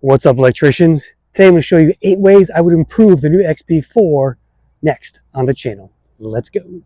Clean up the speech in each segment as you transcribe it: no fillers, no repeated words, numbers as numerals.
What's up, electricians? Today I'm going to show you 8 ways I would improve the new XP4 next on the channel. Let's go.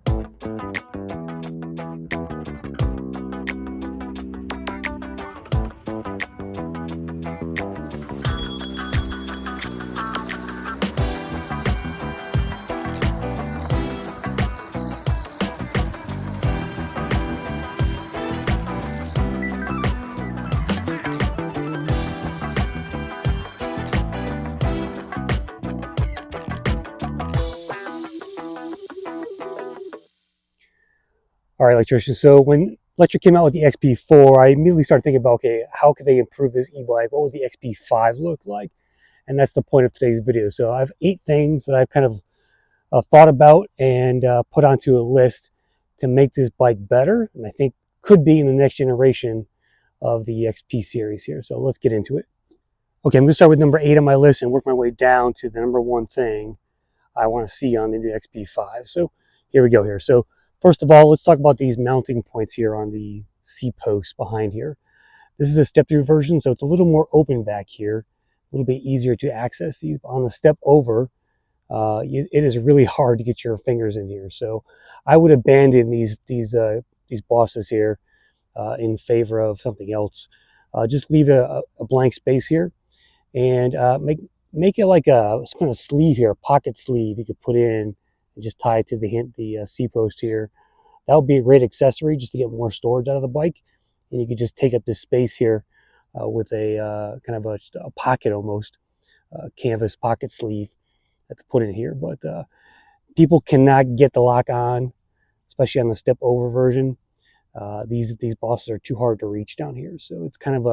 All right, electricians. So when Lectric came out with the XP4, I immediately started thinking about, okay, how could they improve this e-bike? What would the XP5 look like? And that's the point of today's video. So I have 8 things that I've kind of thought about and put onto a list to make this bike better, and I think could be in the next generation of the XP series here. So let's get into it. Okay, I'm going to start with number 8 on my list and work my way down to the number 1 thing I want to see on the new XP5. So here we go here. So first of all, let's talk about these mounting points here on the C-post behind here. This is the step-through version, so it's a little more open back here, a little bit easier to access these. On the step over, it is really hard to get your fingers in here. So I would abandon these bosses here in favor of something else. Just leave a blank space here, and make it like a kind of sleeve here, a pocket sleeve you could put in and just tie it to the C-post here. That would be a great accessory just to get more storage out of the bike. And you could just take up this space here with a kind of a pocket almost, canvas pocket sleeve to put in here. But people cannot get the lock on, especially on the step over version. These bosses are too hard to reach down here. So it's kind of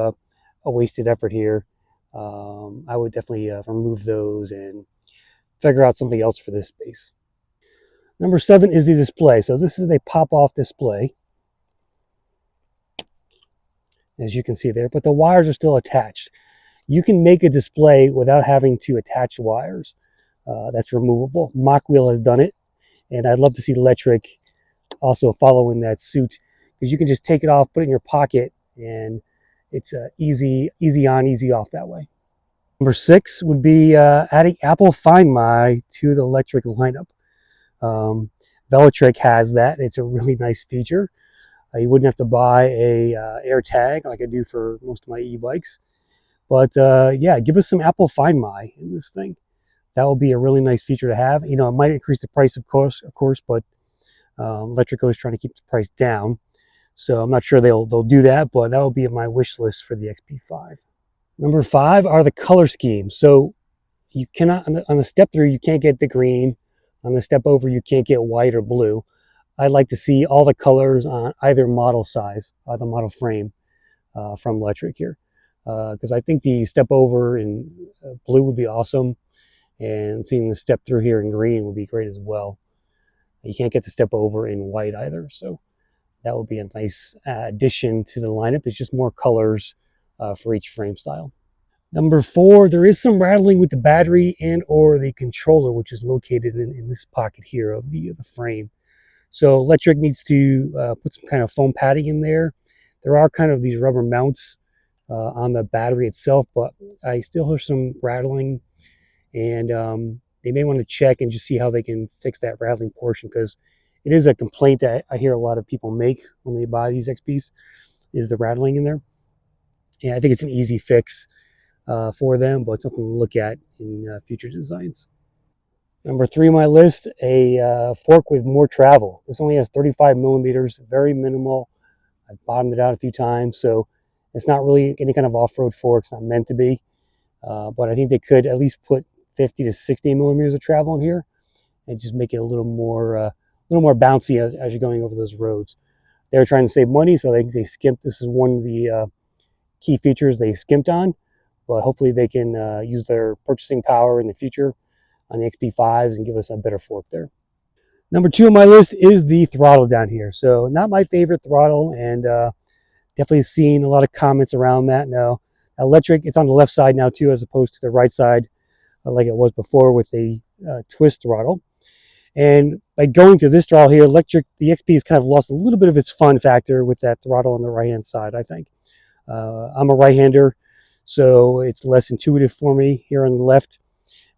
a wasted effort here. I would definitely remove those and figure out something else for this space. Number 7 is the display. So this is a pop-off display, as you can see there, but the wires are still attached. You can make a display without having to attach wires. That's removable. Mach Wheel has done it, and I'd love to see Lectric also follow in that suit, because you can just take it off, put it in your pocket, and it's easy on, easy off that way. Number 6 would be adding Apple Find My to the Lectric lineup. Lectric has that. It's a really nice feature. You wouldn't have to buy a air tag like I do for most of my e-bikes. But yeah, give us some Apple Find My in this thing. That will be a really nice feature to have. You know, it might increase the price, of course, but Lectric is trying to keep the price down. So I'm not sure they'll do that, but that will be on my wish list for the XP5. Number 5 are the color schemes. So you cannot, on the step through, you can't get the green. On the step over, you can't get white or blue. I'd like to see all the colors on either model size, the model frame from Lectric here. Because I think the step over in blue would be awesome. And seeing the step through here in green would be great as well. You can't get the step over in white either. So that would be a nice addition to the lineup. It's just more colors for each frame style. Number 4, there is some rattling with the battery and or the controller, which is located in this pocket here of the frame. So Lectric needs to put some kind of foam padding in there. There are kind of these rubber mounts on the battery itself, but I still hear some rattling, and they may want to check and just see how they can fix that rattling portion, because it is a complaint that I hear a lot of people make when they buy these XPs, is the rattling in there. And I think it's an easy fix for them, but something to look at in future designs. Number 3 on my list, a fork with more travel. This only has 35 millimeters, very minimal. I've bottomed it out a few times, so it's not really any kind of off-road fork. It's not meant to be, but I think they could at least put 50 to 60 millimeters of travel in here and just make it a little more bouncy as you're going over those roads. They're trying to save money, so they skimped. This is one of the key features they skimped on. But hopefully they can use their purchasing power in the future on the XP5s and give us a better fork there. Number 2 on my list is the throttle down here. So not my favorite throttle, and definitely seen a lot of comments around that. Now, Lectric, it's on the left side now too, as opposed to the right side like it was before with the twist throttle. And by going to this throttle here, Lectric, the XP has kind of lost a little bit of its fun factor with that throttle on the right-hand side, I think. I'm a right-hander, so it's less intuitive for me here on the left.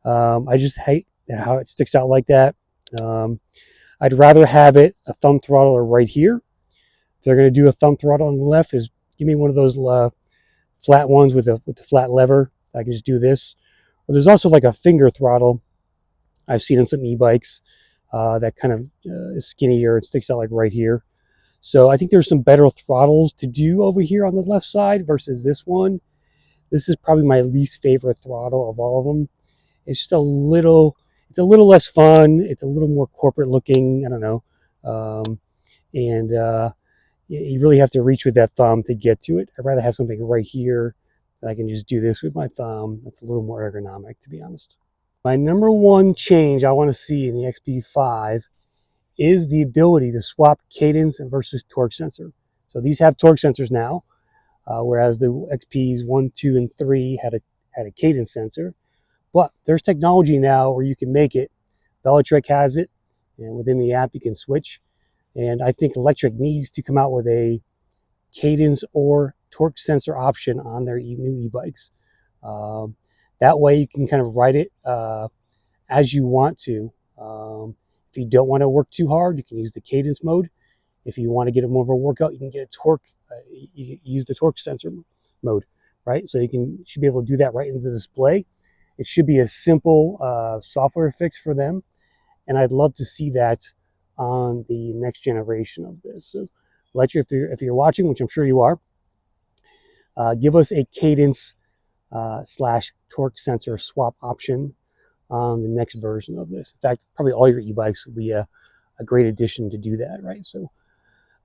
I just hate how it sticks out like that. I'd rather have it a thumb throttler right here. If they're going to do a thumb throttle on the left, is give me one of those flat ones with the flat lever. I can just do this. But there's also like a finger throttle I've seen on some e-bikes that kind of is skinnier. It sticks out like right here. So I think there's some better throttles to do over here on the left side versus this one. This is probably my least favorite throttle of all of them. It's just it's a little less fun. It's a little more corporate looking. I don't know. And you really have to reach with that thumb to get to it. I'd rather have something right here that I can just do this with my thumb. That's a little more ergonomic, to be honest. My number one change I want to see in the XP5 is the ability to swap cadence versus torque sensor. So these have torque sensors now, whereas the XPs 1, 2, and 3 had a cadence sensor. But there's technology now where you can make it. Lectric has it, and within the app you can switch. And I think Lectric needs to come out with a cadence or torque sensor option on their new e-bikes. That way you can kind of ride it as you want to. If you don't want to work too hard, you can use the cadence mode. If you want to get more of a workout, you can get a torque. You use the torque sensor mode, right? So you should be able to do that right into the display. It should be a simple software fix for them, and I'd love to see that on the next generation of this. So, Lectric, if you're watching, which I'm sure you are, give us a cadence / torque sensor swap option on the next version of this. In fact, probably all your e-bikes would be a great addition to do that, right? So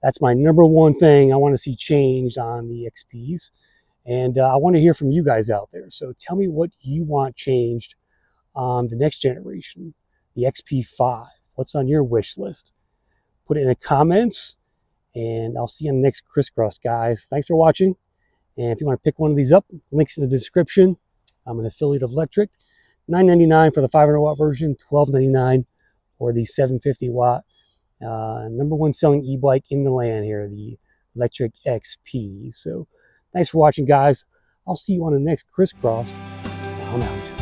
that's my number one thing I want to see changed on the XPs. And I want to hear from you guys out there. So tell me what you want changed on the next generation, the XP5. What's on your wish list? Put it in the comments, and I'll see you on the next crisscross, guys. Thanks for watching. And if you want to pick one of these up, links in the description. I'm an affiliate of Lectric. $9.99 for the 500-watt version, $12.99 for the 750-watt. Number one selling e-bike in the land here, the Lectric XP. So thanks for watching, guys. I'll see you on the next crisscross. I'm out.